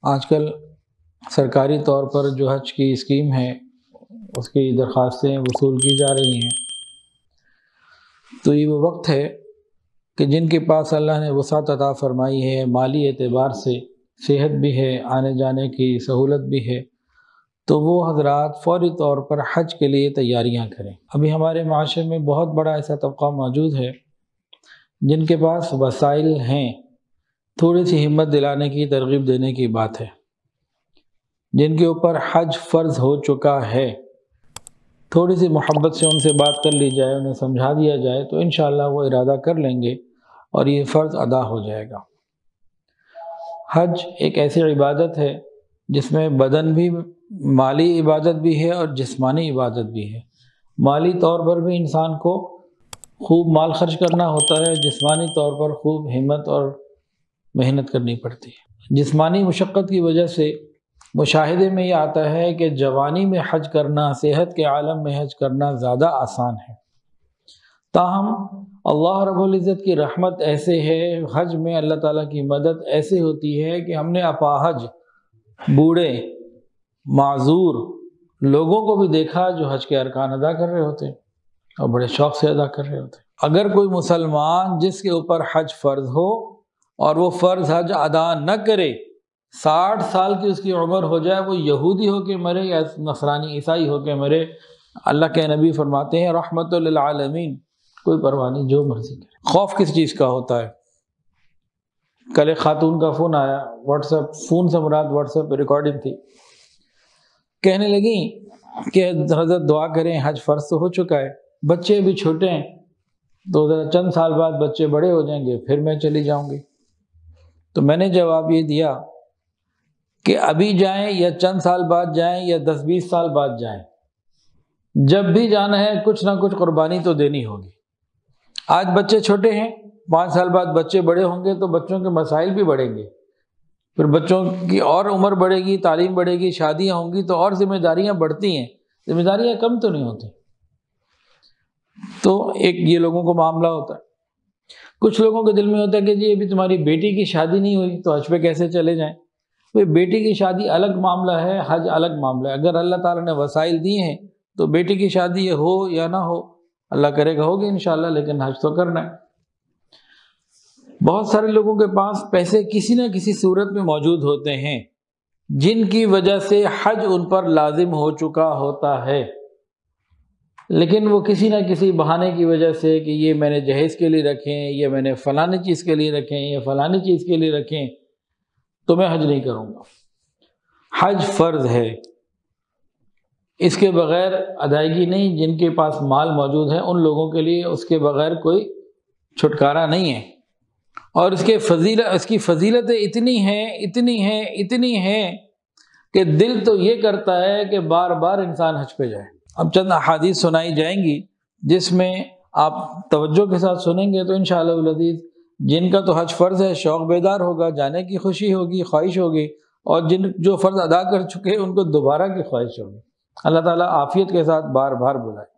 آج کل سرکاری طور پر جو حج کی اسکیم ہے اس کی درخواستیں وصول کی جا رہی ہیں، تو یہ وہ وقت ہے کہ جن کے پاس اللہ نے وسعت عطا فرمائی ہے، مالی اعتبار سے صحت بھی ہے، آنے جانے کی سہولت بھی ہے، تو وہ حضرات فوری طور پر حج کے لیے تیاریاں کریں۔ ابھی ہمارے معاشرے میں بہت بڑا ایسا طبقہ موجود ہے جن کے پاس وسائل ہیں، تھوڑی سی ہمت دلانے کی، ترغیب دینے کی بات ہے۔ جن کے اوپر حج فرض ہو چکا ہے، تھوڑی سی محبت سے ان سے بات کر لی جائے، انہیں سمجھا دیا جائے تو انشاءاللہ وہ ارادہ کر لیں گے اور یہ فرض ادا ہو جائے گا۔ حج ایک ایسی عبادت ہے جس میں بدن بھی، مالی عبادت بھی ہے اور جسمانی عبادت بھی ہے۔ مالی طور پر بھی انسان کو خوب مال خرچ کرنا ہوتا ہے، جسمانی طور پر خوب ہمت اور محنت کرنی پڑتی ہے۔ جسمانی مشقت کی وجہ سے مشاہدے میں یہ آتا ہے کہ جوانی میں حج کرنا، صحت کے عالم میں حج کرنا زیادہ آسان ہے۔ تاہم اللہ رب العزت کی رحمت ایسے ہے، حج میں اللہ تعالیٰ کی مدد ایسے ہوتی ہے کہ ہم نے اپاہج، بوڑھے، معذور لوگوں کو بھی دیکھا جو حج کے ارکان ادا کر رہے ہوتے ہیں اور بڑے شوق سے ادا کر رہے ہوتے ہیں۔ اگر کوئی مسلمان جس کے اوپر حج فرض ہو اور وہ فرض حج ادا نہ کرے، 60 سال کی اس کی عمر ہو جائے، وہ یہودی ہو کے مرے یا نصرانی عیسائی ہو کے مرے، اللہ کے نبی فرماتے ہیں رحمت للعالمین، کوئی پرواہ نہیں، جو مرضی کرے۔ خوف کس چیز کا ہوتا ہے؟ کل ایک خاتون کا فون آیا، واٹس ایپ، فون سے مراد واٹس ایپ پہ ریکارڈنگ تھی، کہنے لگی کہ حضرت دعا کریں، حج فرض تو ہو چکا ہے، بچے بھی چھوٹے ہیں، تو ذرا چند سال بعد بچے بڑے ہو جائیں گے، پھر میں چلی جاؤں گی۔ تو میں نے جواب یہ دیا کہ ابھی جائیں یا چند سال بعد جائیں یا 10-20 سال بعد جائیں، جب بھی جانا ہے کچھ نہ کچھ قربانی تو دینی ہوگی۔ آج بچے چھوٹے ہیں، 5 سال بعد بچے بڑے ہوں گے تو بچوں کے مسائل بھی بڑھیں گے، پھر بچوں کی اور عمر بڑھے گی، تعلیم بڑھے گی، شادیاں ہوں گی تو اور ذمہ داریاں بڑھتی ہیں، ذمہ داریاں کم تو نہیں ہوتی۔ تو ایک یہ لوگوں کو معاملہ ہوتا ہے۔ کچھ لوگوں کے دل میں ہوتا ہے کہ جی ابھی تمہاری بیٹی کی شادی نہیں ہوئی تو حج پہ کیسے چلے جائیں؟ بیٹی کی شادی الگ معاملہ ہے، حج الگ معاملہ ہے۔ اگر اللہ تعالیٰ نے وسائل دیے ہیں تو بیٹی کی شادی ہو یا نہ ہو، اللہ کرے گا ہوگی انشاءاللہ، لیکن حج تو کرنا ہے۔ بہت سارے لوگوں کے پاس پیسے کسی نہ کسی صورت میں موجود ہوتے ہیں جن کی وجہ سے حج ان پر لازم ہو چکا ہوتا ہے، لیکن وہ کسی نہ کسی بہانے کی وجہ سے کہ یہ میں نے جہیز کے لیے رکھیں، یا میں نے فلانی چیز کے لیے رکھیں، یا فلانی چیز کے لیے رکھیں، تو میں حج نہیں کروں گا۔ حج فرض ہے، اس کے بغیر ادائیگی نہیں۔ جن کے پاس مال موجود ہے ان لوگوں کے لیے اس کے بغیر کوئی چھٹکارا نہیں ہے، اور اس کی فضیلتیں اتنی ہیں کہ دل تو یہ کرتا ہے کہ بار بار انسان حج پہ جائے۔ اب چند احادیث سنائی جائیں گی جس میں آپ توجہ کے ساتھ سنیں گے تو انشاءاللہ العزیز جن کا تو حج فرض ہے شوق بیدار ہوگا، جانے کی خوشی ہوگی، خواہش ہوگی، اور جو فرض ادا کر چکے ان کو دوبارہ کی خواہش ہوگی۔ اللہ تعالیٰ عافیت کے ساتھ بار بار بلائے۔